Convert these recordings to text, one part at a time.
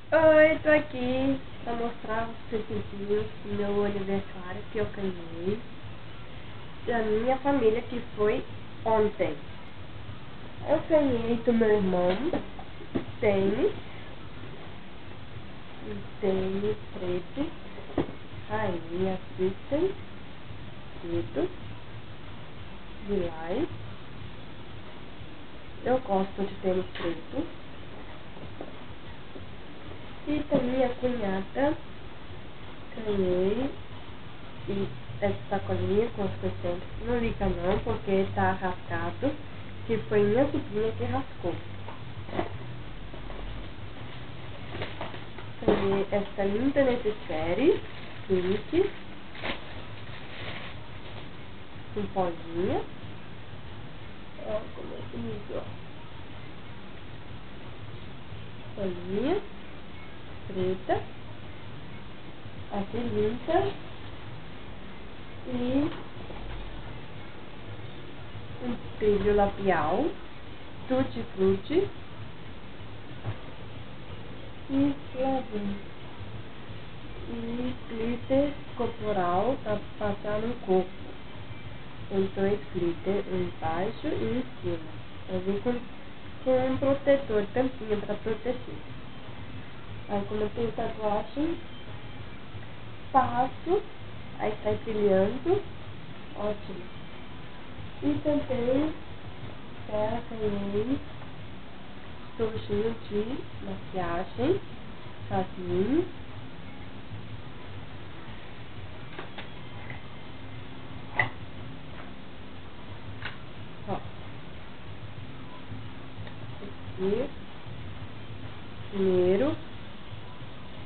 Oi, tô aqui pra mostrar os presentinhos do meu aniversário que eu ganhei da minha família, que foi ontem. Eu ganhei do meu irmão tênis, um tênis preto, rainha Kristen, preto, lilás. Eu gosto de tênis preto. E da minha cunhada ganhei essa sacolinha com as coisinhas. Não liga não, porque tá rasgado, que foi minha sobrinha que rascou. Ganhei essa linda necessaire pink com polinha. Ó, como é bonito, ó. Polinha preta, aqui linda, e um brilho labial, tutti frutti e flavor, e glitter corporal para passar no corpo. Tem dois glitter embaixo e em cima. Eu vim com um protetor, tampinha para proteger. Aí quando eu tenho tatuagem, passo, aí sai brilhando, ótimo. E também ganhei estojinho de maquiagem, jasmim. Ó, aqui, primeiro,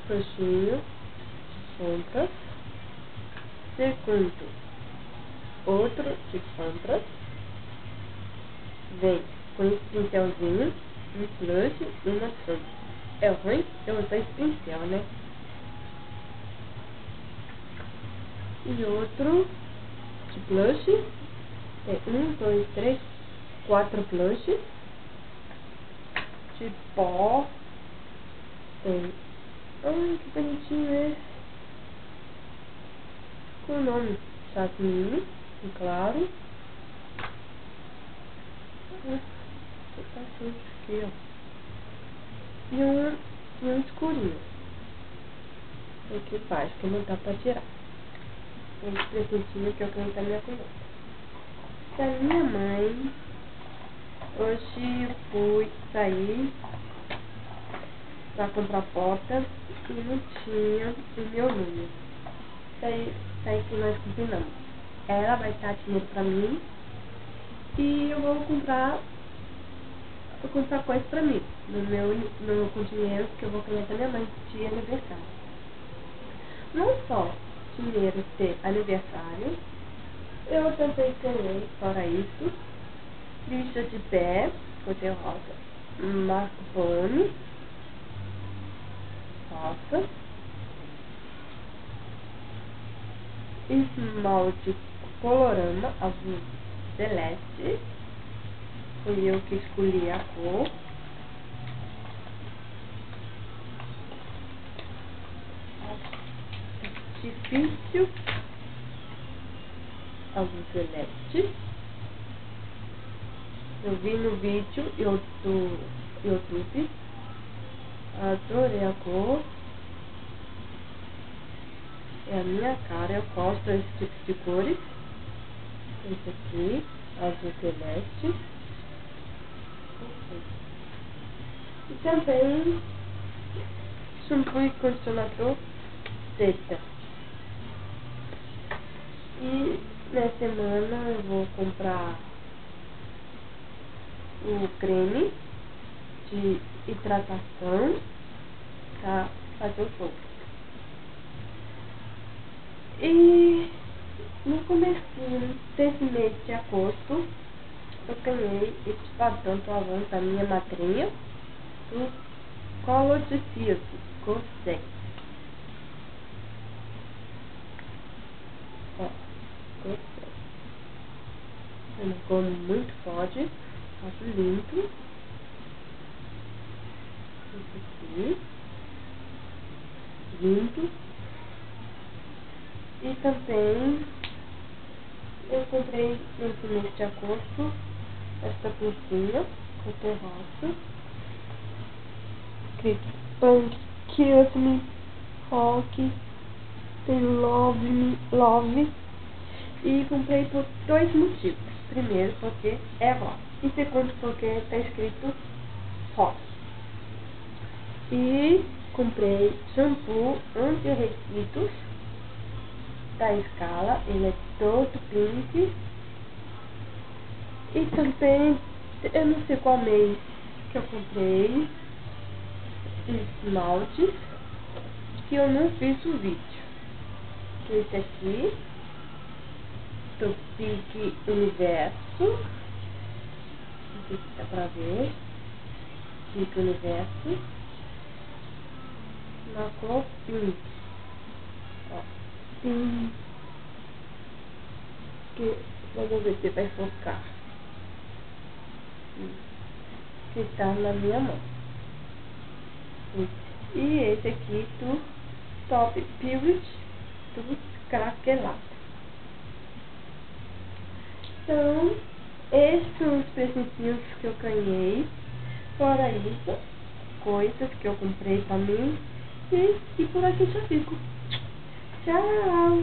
estojinho de sombras. Segundo, outro de sombras. Vem com esse pincelzinho, um blush e uma sombra. É ruim? Eu uso esse pincel, né? E outro de blush. Tem 1, 2, 3, 4 blushes. De pó. Tem... Ai, que bonitinho esse. Com o nome jasmim, claro. Tá assim, aqui, ó. E um escurinho. Aqui embaixo, que não dá pra tirar. Esse presentinho que eu ganhei da minha cunhada. Da minha mãe, hoje eu fui sair pra comprar porta e não tinha o meu número. Daí que nós combinamos. Ela vai dar dinheiro pra mim e eu vou comprar coisa pra mim. Com dinheiro que eu vou ganhar da minha mãe de aniversário. Não só dinheiro de aniversário, eu também ganhei, fora isso, lista de pé, cor-de-rosa, mascarpone, rosa, esmalte colorama azul celeste, fui eu que escolhi a cor. Artifício azul celeste. Eu vi no vídeo do YouTube, adorei a cor, é a minha cara, eu gosto desse tipo de cores. Esse aqui, azul celeste. E também shampoo e condicionador Teta. E na semana eu vou comprar o creme de hidratação pra fazer o fogo. E no comecinho desse mês de agosto eu ganhei esse padrão pavão da minha madrinha do Color de Silk. Gostei. Ó, gostei. É uma cor muito forte, acho lindo. Esse aqui. lindo. E também eu comprei no mês de agosto esta blusinha cor rosa, escrito Punk Kiss Me Rock, tem Love, e comprei por 2 motivos. Primeiro, porque é rosa, e segundo, porque está escrito rosa. E comprei shampoo anti-resíduos da Scala, ele é todo pink. E também, eu não sei qual mês que eu comprei esmaltes, que eu não fiz o vídeo. Esse aqui, do Pink Universo, não sei se dá pra ver, Pink Universo, na cor pink, ó, pink, que, vamos ver se vai focar, que está na minha mão. E esse aqui do Top Spirit, do craquelado. Então, esses são os presentinhos que eu ganhei. Fora isso, coisas que eu comprei pra mim. E por aqui já fico. Tchau!